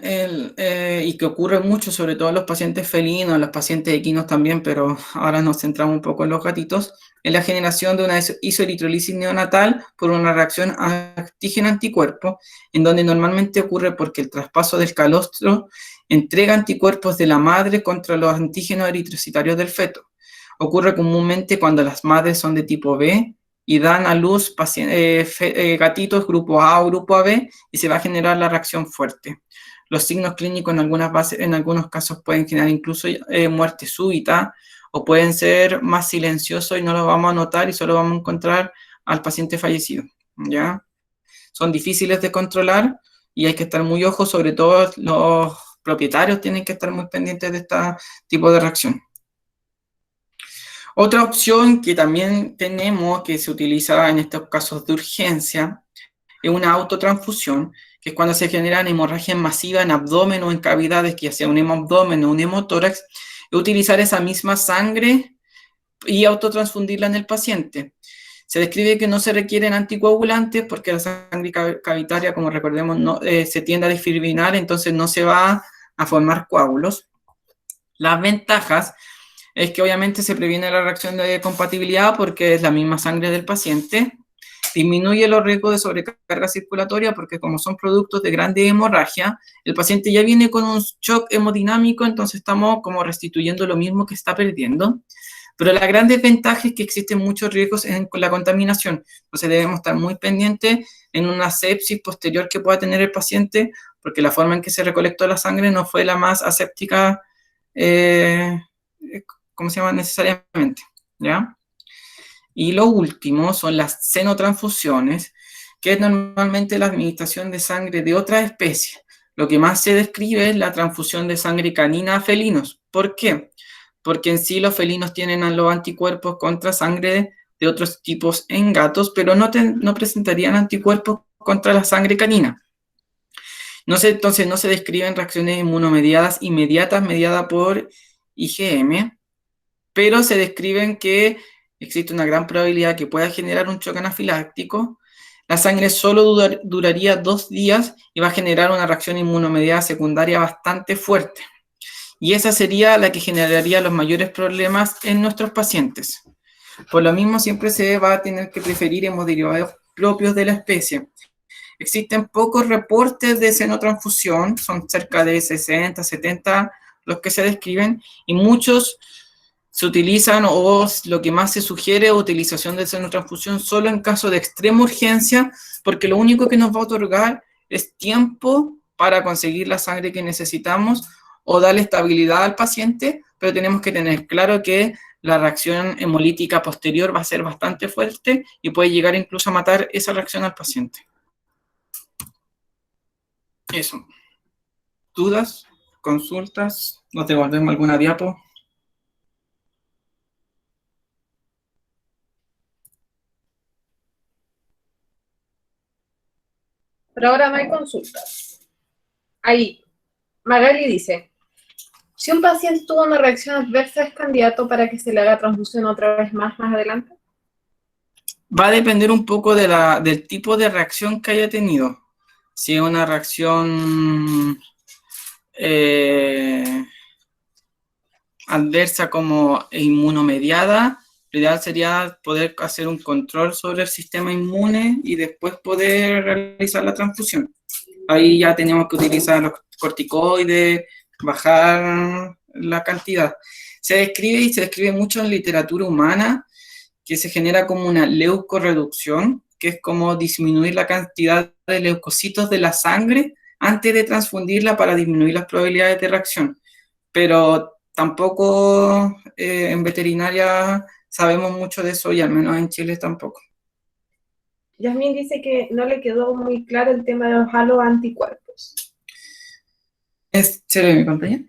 y que ocurre mucho, sobre todo en los pacientes felinos, en los pacientes equinos también, pero ahora nos centramos un poco en los gatitos, es la generación de una isoeritrolisis neonatal por una reacción antígeno-anticuerpo, en donde normalmente ocurre porque el traspaso del calostro entrega anticuerpos de la madre contra los antígenos eritrocitarios del feto. Ocurre comúnmente cuando las madres son de tipo B y dan a luz gatitos grupo A o grupo AB, y se va a generar la reacción fuerte. Los signos clínicos en algunos casos pueden generar incluso muerte súbita, o pueden ser más silenciosos y no los vamos a notar y solo vamos a encontrar al paciente fallecido, ¿ya? Son difíciles de controlar y hay que estar muy ojo, sobre todo los propietarios tienen que estar muy pendientes de este tipo de reacción. Otra opción que también tenemos, que se utiliza en estos casos de urgencia, es una autotransfusión, que es cuando se generan hemorragias masivas en abdomen o en cavidades, que ya sea un hemoabdomen o un hemotórax, y utilizar esa misma sangre y autotransfundirla en el paciente. Se describe que no se requieren anticoagulantes porque la sangre cavitaria, como recordemos, se tiende a disfibrinar, entonces no se va a formar coágulos. Las ventajas es que obviamente se previene la reacción de compatibilidad porque es la misma sangre del paciente, disminuye los riesgos de sobrecarga circulatoria porque como son productos de grande hemorragia, el paciente ya viene con un shock hemodinámico, entonces estamos como restituyendo lo mismo que está perdiendo. Pero la gran desventaja es que existen muchos riesgos con la contaminación, entonces debemos estar muy pendientes en una sepsis posterior que pueda tener el paciente, porque la forma en que se recolectó la sangre no fue la más aséptica, ¿cómo se llama? Necesariamente, ¿ya? Y lo último son las xenotransfusiones, que es normalmente la administración de sangre de otra especie. Lo que más se describe es la transfusión de sangre canina a felinos. ¿Por qué? Porque en sí los felinos tienen los anticuerpos contra sangre de otros tipos en gatos, pero no presentarían anticuerpos contra la sangre canina. Entonces no se describen reacciones inmunomediadas inmediatas mediadas por IgM, pero se describen que existe una gran probabilidad que pueda generar un shock anafiláctico. La sangre solo duraría 2 días y va a generar una reacción inmunomediada secundaria bastante fuerte. Y esa sería la que generaría los mayores problemas en nuestros pacientes. Por lo mismo, siempre se va a tener que preferir hemoderivados propios de la especie. Existen pocos reportes de xenotransfusión, son cerca de 60, 70 los que se describen, y muchos se utilizan, o lo que más se sugiere es utilización de xenotransfusión solo en caso de extrema urgencia, porque lo único que nos va a otorgar es tiempo para conseguir la sangre que necesitamos o darle estabilidad al paciente, pero tenemos que tener claro que la reacción hemolítica posterior va a ser bastante fuerte y puede llegar incluso a matar esa reacción al paciente. Eso. ¿Dudas? ¿Consultas? ¿Nos devolvemos alguna diapo? Pero ahora no hay consultas. Ahí, Magali dice, si un paciente tuvo una reacción adversa, ¿es candidato para que se le haga transfusión otra vez más adelante? Va a depender un poco del tipo de reacción que haya tenido. Si es una reacción adversa como inmunomediada, lo ideal sería poder hacer un control sobre el sistema inmune y después poder realizar la transfusión. Ahí ya tenemos que utilizar los corticoides, bajar la cantidad. Se describe mucho en literatura humana que se genera como una leucorreducción, que es como disminuir la cantidad de leucocitos de la sangre antes de transfundirla para disminuir las probabilidades de reacción. Pero tampoco en veterinaria sabemos mucho de eso y al menos en Chile tampoco. Yasmin dice que no le quedó muy claro el tema de los haloanticuerpos. ¿Se ve mi pantalla?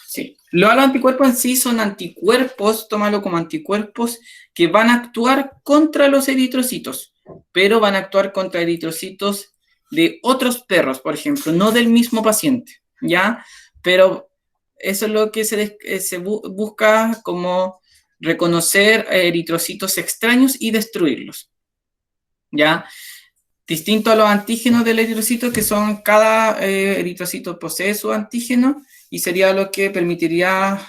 Sí. Los haloanticuerpos en sí son anticuerpos, tómalo como anticuerpos, que van a actuar contra los eritrocitos, pero van a actuar contra eritrocitos de otros perros, por ejemplo, no del mismo paciente, ¿ya? Pero eso es lo que se busca como reconocer eritrocitos extraños y destruirlos, ¿ya? Distinto a los antígenos del eritrocito, que son cada eritrocito posee su antígeno y sería lo que permitiría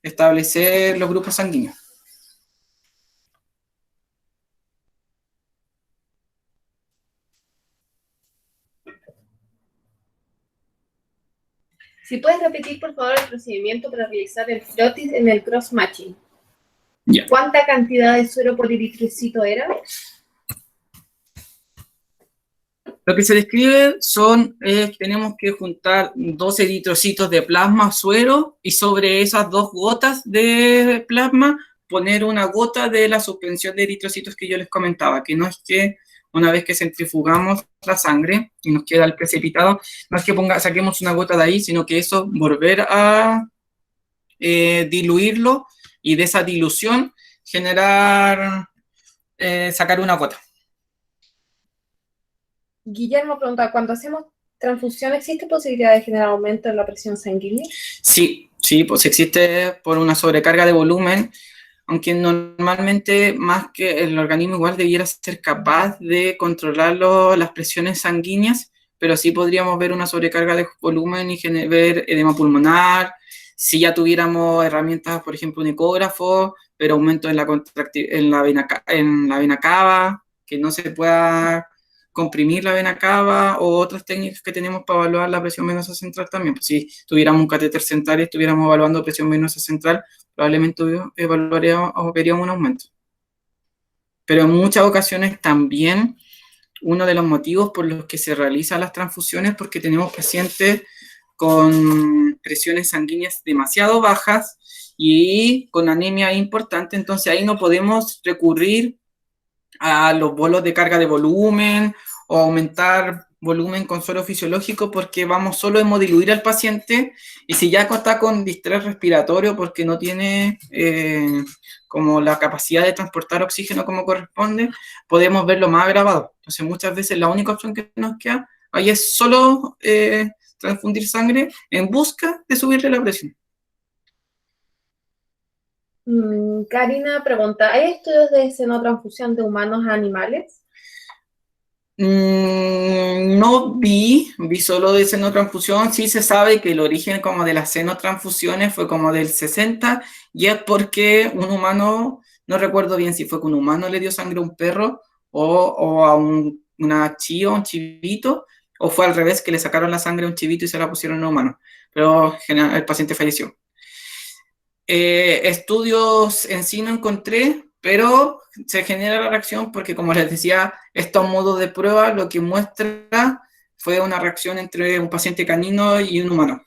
establecer los grupos sanguíneos. Si puedes repetir, por favor, el procedimiento para realizar el frotis en el cross-matching. Yeah. ¿Cuánta cantidad de suero por eritrocito era? Lo que se describe son, tenemos que juntar 2 eritrocitos de plasma suero y sobre esas 2 gotas de plasma poner una gota de la suspensión de eritrocitos que yo les comentaba, que no es que una vez que centrifugamos la sangre y nos queda el precipitado, no es que saquemos una gota de ahí, sino que eso volver a diluirlo y de esa dilución generar, sacar una gota. Guillermo pregunta, cuando hacemos transfusión, ¿existe posibilidad de generar aumento en la presión sanguínea? Sí, pues existe por una sobrecarga de volumen, aunque normalmente más que el organismo igual debiera ser capaz de controlar las presiones sanguíneas, pero sí podríamos ver una sobrecarga de volumen y ver edema pulmonar, si ya tuviéramos herramientas, por ejemplo, un ecógrafo, pero aumento en la vena cava, que no se pueda comprimir la vena cava o otras técnicas que tenemos para evaluar la presión venosa central también. Pues si tuviéramos un catéter central y estuviéramos evaluando presión venosa central, probablemente veríamos un aumento. Pero en muchas ocasiones también uno de los motivos por los que se realizan las transfusiones es porque tenemos pacientes con presiones sanguíneas demasiado bajas y con anemia importante, entonces ahí no podemos recurrir a los bolos de carga de volumen o aumentar volumen con suero fisiológico porque vamos solo a hemodiluir al paciente y si ya está con distrés respiratorio porque no tiene como la capacidad de transportar oxígeno como corresponde, podemos verlo más agravado. Entonces muchas veces la única opción que nos queda ahí es solo transfundir sangre en busca de subirle la presión. Karina pregunta, ¿hay estudios de xenotransfusión de humanos a animales? No vi solo de xenotransfusión. Sí se sabe que el origen como de las xenotransfusiones fue como del 60 y es porque un humano no recuerdo bien si fue que un humano le dio sangre a un perro o a una chiva, un chivito, o fue al revés, que le sacaron la sangre a un chivito y se la pusieron a un humano, pero el paciente falleció. Estudios en sí no encontré, pero se genera la reacción porque, como les decía, estos modos de prueba lo que muestra fue una reacción entre un paciente canino y un humano.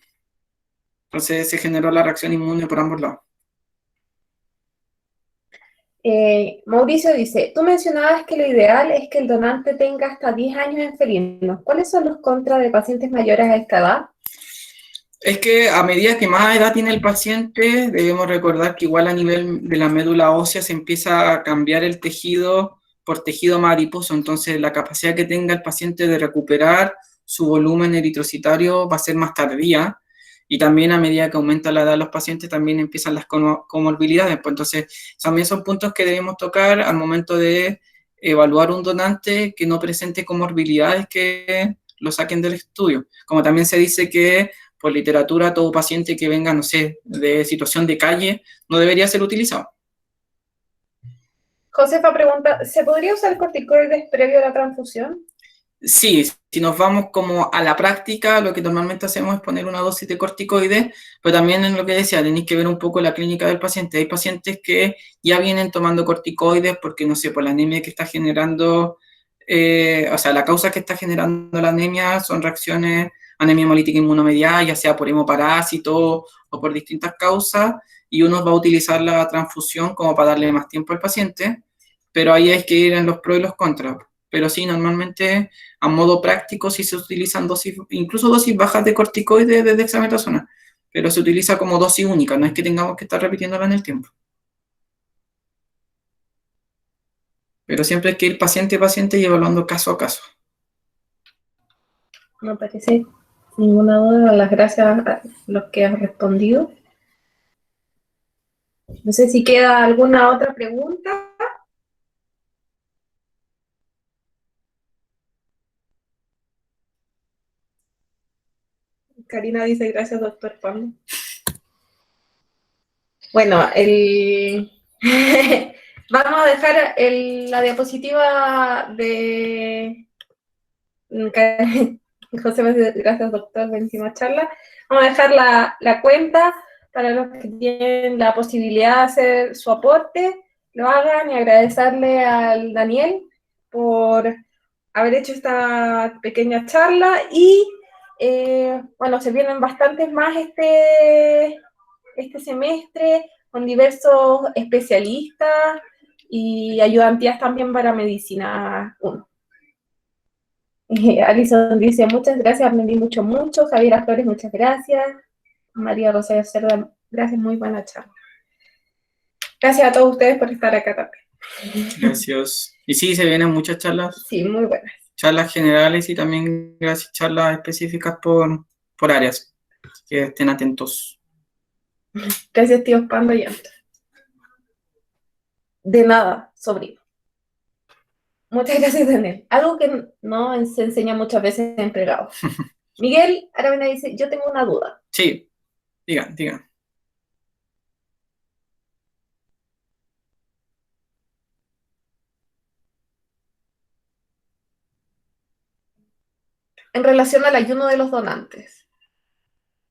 Entonces se generó la reacción inmune por ambos lados. Mauricio dice, tú mencionabas que lo ideal es que el donante tenga hasta 10 años en felinos. ¿Cuáles son los contras de pacientes mayores a esta edad? Es que a medida que más edad tiene el paciente, debemos recordar que igual a nivel de la médula ósea se empieza a cambiar el tejido por tejido más adiposo, entonces la capacidad que tenga el paciente de recuperar su volumen eritrocitario va a ser más tardía, y también a medida que aumenta la edad de los pacientes también empiezan las comorbilidades, pues entonces también son puntos que debemos tocar al momento de evaluar un donante que no presente comorbilidades que lo saquen del estudio. Como también se dice que por literatura, todo paciente que venga, no sé, de situación de calle, no debería ser utilizado. Josefa pregunta, ¿se podría usar corticoides previo a la transfusión? Sí, si nos vamos como a la práctica, lo que normalmente hacemos es poner una dosis de corticoides, pero también en lo que decía, tenéis que ver un poco la clínica del paciente. Hay pacientes que ya vienen tomando corticoides porque, no sé, por la anemia que está generando, o sea, la causa que está generando la anemia son reacciones anemia hemolítica inmunomediada, ya sea por hemoparásito o por distintas causas, y uno va a utilizar la transfusión como para darle más tiempo al paciente, pero ahí hay que ir en los pros y los contras. Pero sí, normalmente a modo práctico sí se utilizan dosis, incluso dosis bajas de corticoides de dexametasona, pero se utiliza como dosis única, no es que tengamos que estar repitiéndola en el tiempo. Pero siempre hay que ir paciente a paciente y evaluando caso a caso. No parece ninguna duda, las gracias a los que han respondido. No sé si queda alguna otra pregunta. Karina dice, gracias, doctor Pablo. Bueno, vamos a dejar la diapositiva de... José, gracias, doctor, buenísima charla. Vamos a dejar la cuenta para los que tienen la posibilidad de hacer su aporte, lo hagan, y agradecerle al Daniel por haber hecho esta pequeña charla. Y bueno, se vienen bastantes más este semestre con diversos especialistas y ayudantías también para Medicina 1. Alison dice, muchas gracias, aprendí mucho. Javiera Flores, muchas gracias. María Rosario Cerda, gracias, muy buena charla. Gracias a todos ustedes por estar acá también. Gracias. Y sí, se vienen muchas charlas. Sí, muy buenas. Charlas generales y también gracias charlas específicas por áreas. Que estén atentos. Gracias, tío Pando y Anto. De nada, sobrino. Muchas gracias, Daniel. Algo que no se enseña muchas veces en pregrado. Miguel Aravena dice, yo tengo una duda. Sí, digan. En relación al ayuno de los donantes.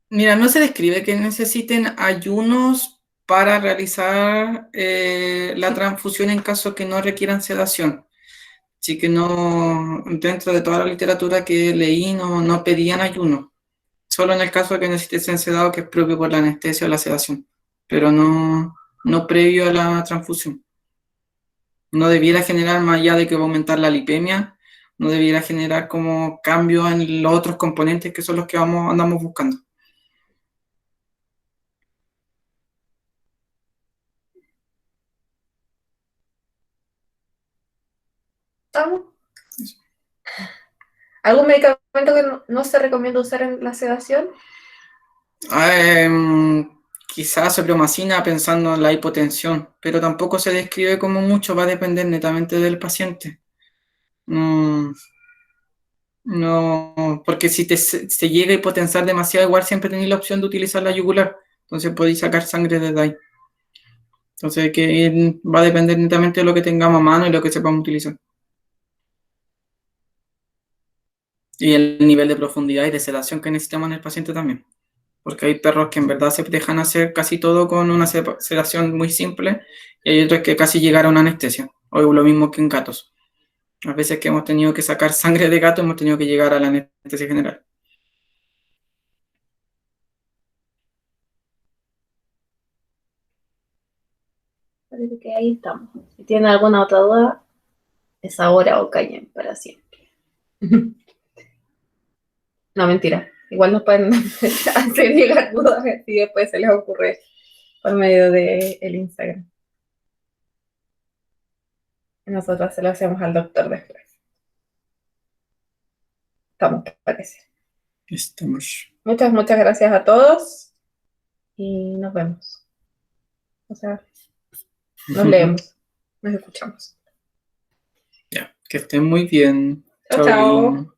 Mira, no se describe que necesiten ayunos para realizar la transfusión en caso que no requieran sedación. Así que no, dentro de toda la literatura que leí, no pedían ayuno. Solo en el caso de que necesiten sedado, que es propio por la anestesia o la sedación. Pero no previo a la transfusión. No debiera generar, más allá de que va a aumentar la lipemia, no debiera generar como cambio en los otros componentes que son los que andamos buscando. ¿Estamos? ¿Algún medicamento que no se recomienda usar en la sedación? Quizás sobromacina pensando en la hipotensión, pero tampoco se describe como mucho, va a depender netamente del paciente. No, porque si se llega a hipotensar demasiado, igual siempre tenéis la opción de utilizar la yugular, entonces podéis sacar sangre desde ahí. Entonces que va a depender netamente de lo que tengamos a mano y lo que sepamos utilizar. Y el nivel de profundidad y de sedación que necesitamos en el paciente también. Porque hay perros que en verdad se dejan hacer casi todo con una sedación muy simple y hay otros que casi llegar a una anestesia. O lo mismo que en gatos. A veces que hemos tenido que sacar sangre de gato hemos tenido que llegar a la anestesia general. Parece que ahí estamos. Si tienen alguna otra duda, es ahora o callen para siempre. No, mentira. Igual nos pueden hacer llegar dudas y después se les ocurre por medio del Instagram. Y nosotros se lo hacemos al doctor después. Estamos, parece. Estamos. Muchas gracias a todos y nos vemos. O sea, nos leemos, nos escuchamos. Ya, que estén muy bien. Chao, chao.